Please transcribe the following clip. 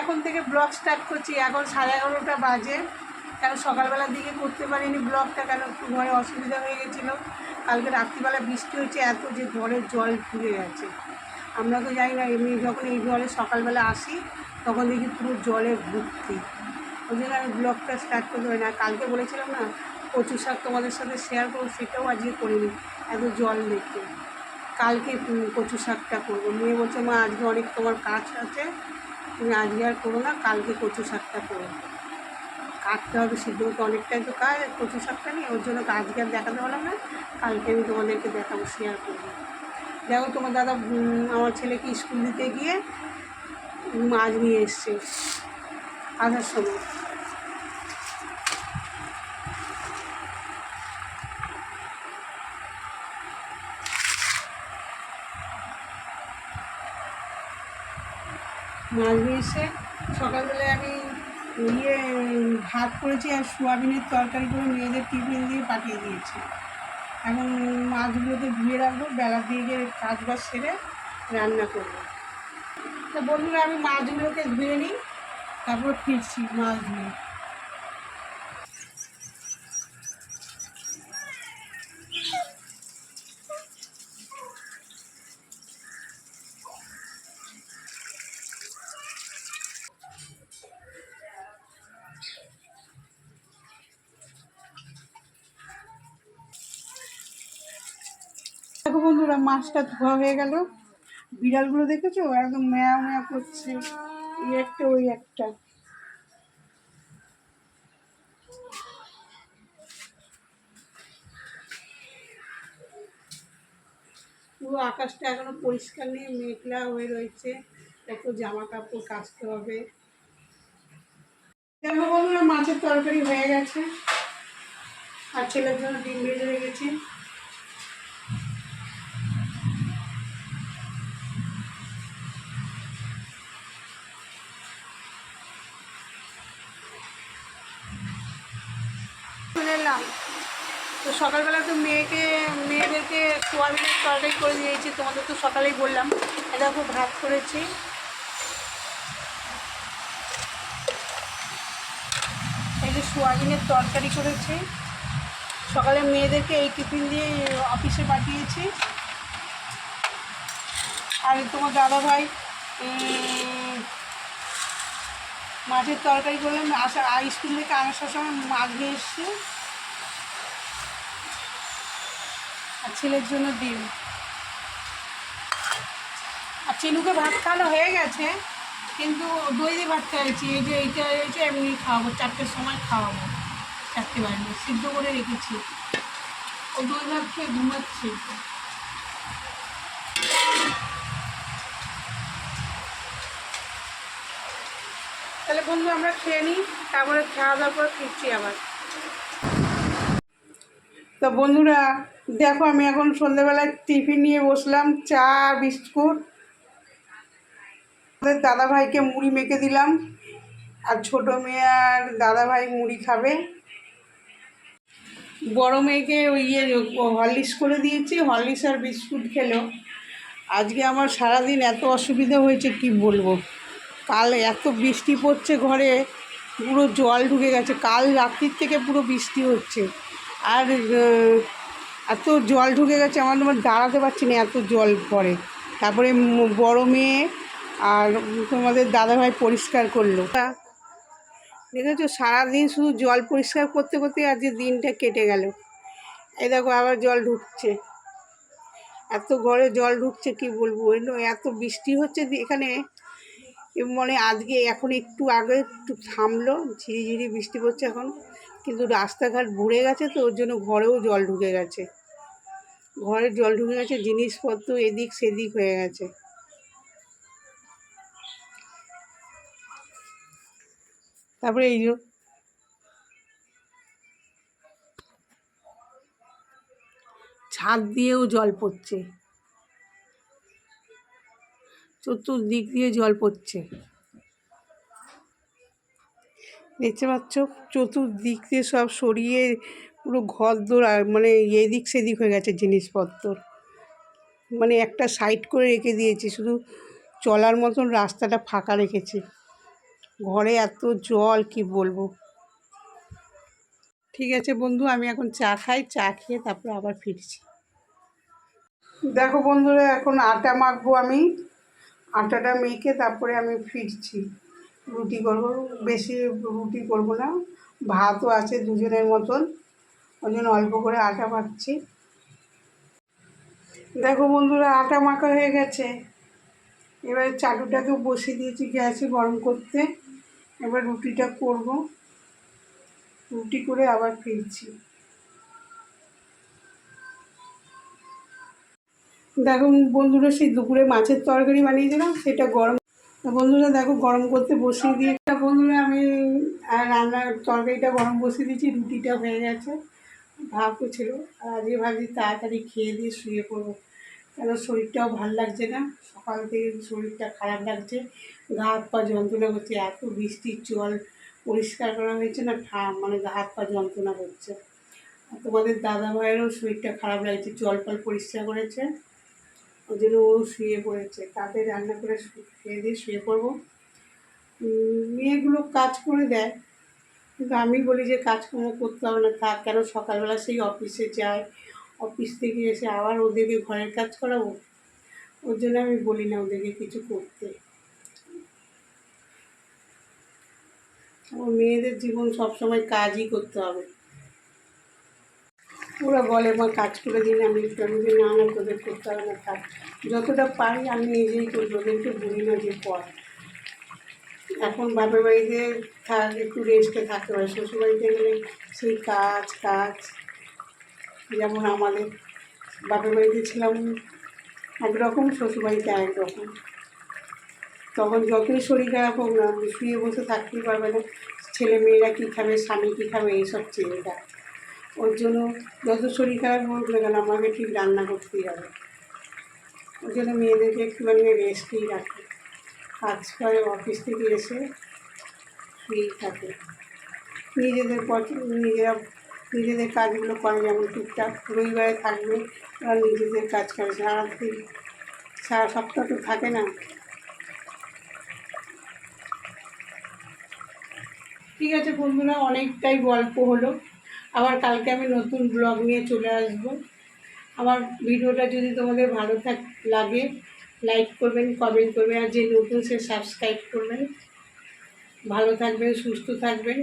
এখন থেকে blog start করছি। এখন 11:30 বাজে। কেন সকালবেলার দিকে করতে পারিনি ব্লগটা, কেন একটু ঘরে অসুবিধা হয়ে গেছিলো। কালকে রাত্রিবেলা বৃষ্টি হয়েছে এত যে ঘরের জল ঢুকে গেছে। আমরা তো জানি না, এমনি যখন এই জলে সকালবেলা আসি তখন দেখি পুরো জলে ভর্তি। ওই জন্য আমি ব্লগটা স্টার্ট করতে পারি না। কালকে বলেছিলাম না কচু শাক তোমাদের সাথে শেয়ার করবো, সেটাও আজকে করিনি এত জল দেখে। কালকে কচু শাকটা করবো। মেয়ে বলছে মা আজকে অনেক তোমার কাজ আছে, তুমি আজকে আর করো না, কালকে কচু শাকটা করো। কাটতে হবে, সিদ্ধ করতে অনেকটাই তো কাজ কচু শাকটা নিয়ে, ওর জন্য আজকে আর দেখাতে পারলাম না। কালকে আমি তোমাদেরকে দেখাবো, শেয়ার করবো। দেখো তোমার দাদা আমার ছেলেকে স্কুল দিতে গিয়ে মাছ নিয়ে এসছে আসার সময়। মাছ নিয়ে এসে সকালবেলায় আমি ভাত করেছি আর সোয়াবিনের তরকারি করে মেয়েদের টিফিন দিয়ে পাঠিয়ে দিয়েছি। এখন মাছগুলোকে ধুয়ে রাখবো, বেলার দিকে কাজ বাজ সেরে রান্না করবো। তো বন্ধুরা আমি মাছগুলোকে ধুয়ে নিই, তারপর ফিরছি মাছ ধুয়ে। দেখো বন্ধুরা মাছটা ধোয়া হয়ে গেল। বিড়ালগুলো দেখেছো একদম ম্যাও ম্যাও করছে, এই একটা ওই একটা। পুরো আকাশটা এখনো পরিষ্কার নেই, মেঘলা হয়ে রয়েছে। একটু জামা কাপড় কাচতে হবে। দেখো বন্ধুরা মাছের তরকারি হয়ে গেছে, আর ছেলের জন্য ডিম ভেজে রেখেছি। চলে এলাম। তো সকালবেলা তো মেয়েদেরকে সোয়াবিনের তরকারি করে দিয়েছি, তোমাদের তো সকালেই বললাম। এটা খুব ভাত করেছি, এই যে সোয়াবিনের তরকারি করেছি। সকালে মেয়েদেরকে এই টিফিন দিয়ে অফিসে পাঠিয়েছি। আর তোমার দাদাভাই মাছের তরকারি করলাম, স্কুল থেকে আসার সময় মাছ নিয়ে এসছি। আর ছেলের জন্য ডিম। আর চিনুকে ভাত খাওয়ানো হয়ে গেছে, কিন্তু দই দিয়ে ভাত খাইছি। এই যে এইটা রয়েছে, এমনি খাওয়াবো, 4টের সময় খাওয়াবো। 4টে বাজে সিদ্ধ করে রেখেছি, ও দই ভাত খেয়ে ঘুমাচ্ছি। তাহলে বন্ধু আমরা খেয়ে নিই, তারপরে খাওয়া দাওয়ার পর ফিরছি আবার। তো বন্ধুরা দেখো আমি এখন সন্ধ্যেবেলায় টিফিন নিয়ে বসলাম, চা বিস্কুট। আমাদের দাদাভাইকে মুড়ি মেখে দিলাম, আর ছোটো মেয়ে আর দাদাভাই মুড়ি খাবে। বড় মেয়েকে ওই হরলিক্স করে দিয়েছি, হরলিক্স আর বিস্কুট খেলো। আজকে আমার সারাদিন এত অসুবিধা হয়েছে কি বলবো। কাল এত বৃষ্টি পড়ছে, ঘরে পুরো জল ঢুকে গেছে। কাল রাত্রির থেকে পুরো বৃষ্টি হচ্ছে, আর এত জল ঢুকে গেছে আমার দাঁড়াতে পারছি না, এত জল পড়ে। তারপরে বড় মেয়ে আর তোমাদের দাদাভাই পরিষ্কার করলো। দেখেছো সারাদিন শুধু জল পরিষ্কার করতে করতে আজকে দিনটা কেটে গেল। এই দেখো আবার জল ঢুকছে, এত ঘরে জল ঢুকছে কি বলবো। এত বৃষ্টি হচ্ছে এখানে, মানে আজকে এখন একটু আগে একটু থামলো, ঝিরিঝিরি বৃষ্টি পড়ছে এখন, কিন্তু রাস্তাঘাট ভরে গেছে, তো ওর জন্য ঘরেও জল ঢুকে গেছে। ঘরে জল ঢুকে গেছে, জিনিসপত্র এদিক সেদিক হয়ে গেছে। তারপরে এই যে ছাদ দিয়েও জল পড়ছে, চতুর্দিক দিয়ে জল পড়ছে, দেখতে পাচ্ছ? চতুর্দিক দিয়ে সব সরিয়ে পুরো ঘর দোর মানে এদিক সেদিক হয়ে গেছে জিনিসপত্র। মানে একটা সাইড করে রেখে দিয়েছি, শুধু চলার মতন রাস্তাটা ফাঁকা রেখেছি। ঘরে এত জল কি বলবো। ঠিক আছে বন্ধু, আমি এখন চা খাই, চা খেয়ে তারপরে আবার ফিরছি। দেখো বন্ধুরা, এখন আটা মাখবো আমি। আটাটা মেখে তারপরে আমি ফিরছি। রুটি করবো, বেশি রুটি করবো না, ভাতও আছে দুজনের মতন, ওই জন্য অল্প করে আটা মাখছি। দেখো বন্ধুরা, আটা মাখা হয়ে গেছে। এবার চাটুটাকেও বসিয়ে দিয়েছি গ্যাসে গরম করতে। এবার রুটিটা করব, রুটি করে আবার ফিরছি। দেখো বন্ধুরা, সেই দুপুরে মাছের তরকারি বানিয়েছিলাম, সেটা গরম। বন্ধুরা দেখো, গরম করতে বসিয়ে দিয়ে বন্ধুরা আমি রান্নার তরকারিটা গরম বসিয়ে দিয়েছি, রুটিটা হয়ে গেছে, ভাতও ছিল। আর আজকে ভাবছি তাড়াতাড়ি খেয়ে দিয়ে শুয়ে পড়বো, কেন শরীরটাও ভালো লাগছে না, সকাল থেকে শরীরটা খারাপ লাগছে, গা হাত পা যন্ত্রণা করছে, এত বৃষ্টির জল পরিষ্কার করা হয়েছে না, মানে গা হাত পা যন্ত্রণা করছে। আর তোমাদের দাদা ভাইয়েরও শরীরটা খারাপ লাগছে, জল ফল পরিষ্কার করেছে, ওই জন্য ও শুয়ে পড়েছে। তাতে রান্না করে খেয়ে দিয়ে শুয়ে পড়বো। মেয়েগুলো কাজ করে দেয়, কিন্তু আমি বলি যে কাজকর্ম করতে হবে না, থাক, কেন সকালবেলা সেই অফিসে যায়, অফিস থেকে এসে আবার ওদেরকে ঘরের কাজ করাবো, ওর জন্য আমি বলি না ওদেরকে কিছু করতে। আমার মেয়েদের জীবন সবসময় কাজই করতে হবে। ওরা বলে মা কাজ করে দিন, আমি না না তোদের করতে হবে না, থাক, যতটা পারি আমি নিজেই করি, ওদেরকে বলি না যে পর। এখন বাপের বাড়িতে একটু রেস্টে থাকতে হয়, শ্বশুরবাড়িতে গেলে সেই কাজ কাজ। যেমন আমাদের বাপের বাড়িতে ছিলাম একরকম, শ্বশুরবাড়িতে একরকম। তখন যতই শরীর খারাপ হোক না, শুয়ে বসে থাকতেই পারবে না, ছেলে মেয়েরা কী খাবে, স্বামী কী খাবে, এইসব চিন্তা। ওর জন্য যত শরীর খারাপ হোক না কেন, আমাকে ঠিক রান্না করতেই হবে। ওই জন্য মেয়েদেরকে একটুখানি রেস্টেই রাখে, কাজ করে অফিস থেকে এসে শুয়েই থাকে, নিজেদের কাজগুলো করে, যেমন টুকটাক রবিবারে থাকবে, ওরা নিজেদের কাজ করে, সারা সপ্তাহ তো থাকে না। ঠিক আছে বন্ধুরা, অনেকটাই গল্প হলো, আবার কালকে আমি নতুন ব্লগ নিয়ে চলে আসবো। আমার ভিডিওটা যদি তোমাদের ভালো লাগে, লাইক করবেন, কমেন্ট করবেন, আর যে নতুন সে সাবস্ক্রাইব করবেন। ভালো থাকবেন, সুস্থ থাকবেন।